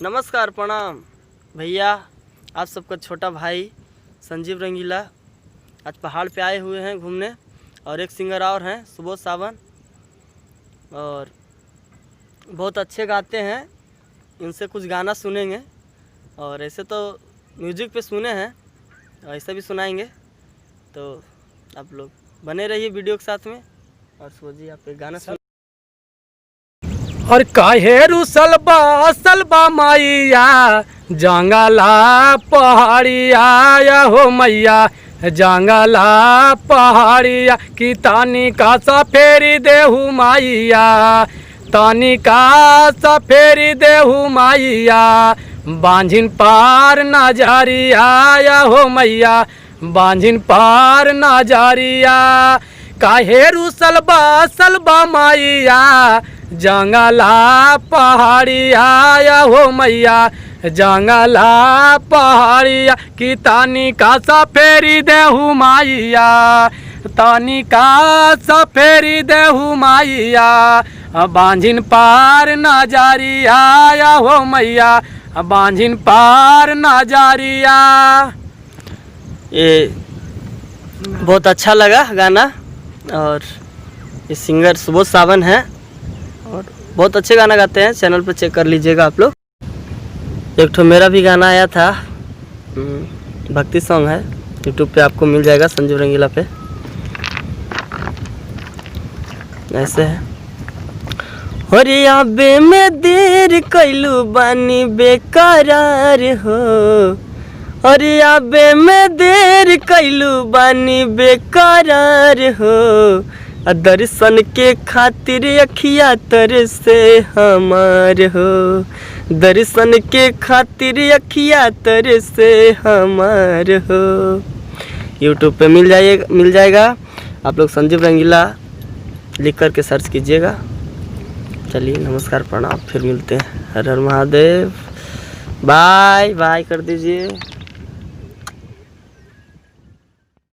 नमस्कार प्रणाम भैया, आप सबका छोटा भाई संजीव रंगीला आज पहाड़ पे आए हुए हैं घूमने। और एक सिंगर और हैं सुबोध सावन, और बहुत अच्छे गाते हैं। इनसे कुछ गाना सुनेंगे, और ऐसे तो म्यूजिक पे सुने हैं, ऐसे भी सुनाएंगे। तो आप लोग बने रहिए वीडियो के साथ में। और सुबोध जी आप एक गाना सुन। और काहेरु सलबा मैया जंगला पहाड़िया या हो मैया जंगला पहाड़िया की तानी का सफेरी देहू मैया, तानी का सफेरी देहू मैया, बांझिन पार नजरिया या हो मैया, बांझिन पार नजरिया। काहेरु सलबा मैया जंगला पहाड़िया या हो मैया जंगला पहाड़िया की तानी का सफेरी देहू मैया, तानी का सफेरी देहू मैया, बांझिन पार नजरिया या हो मैया, बांझिन पार नजरिया। ये बहुत अच्छा लगा गाना। और ये सिंगर सुबोध सावन है और बहुत अच्छे गाना गाते हैं। चैनल पर चेक कर लीजिएगा आप लोग। एक ठो मेरा भी गाना आया था, भक्ति सॉन्ग है, यूट्यूब पे आपको मिल जाएगा संजीव रंगीला पे। ऐसे है। अरे आबे में देर कैलू बानी बेकरार हो, अरे आबे में देर कैलू बानी बेकरार हो, दर्शन के खातिर अखिया तर से हमार हो, दर्शन के खातिर अखिया तर से हमार हो। यूट्यूब पे मिल जाएगा। आप लोग संजीव रंगीला लिख कर के सर्च कीजिएगा। चलिए नमस्कार प्रणाम, फिर मिलते हैं। हर हर महादेव। बाय बाय कर दीजिए।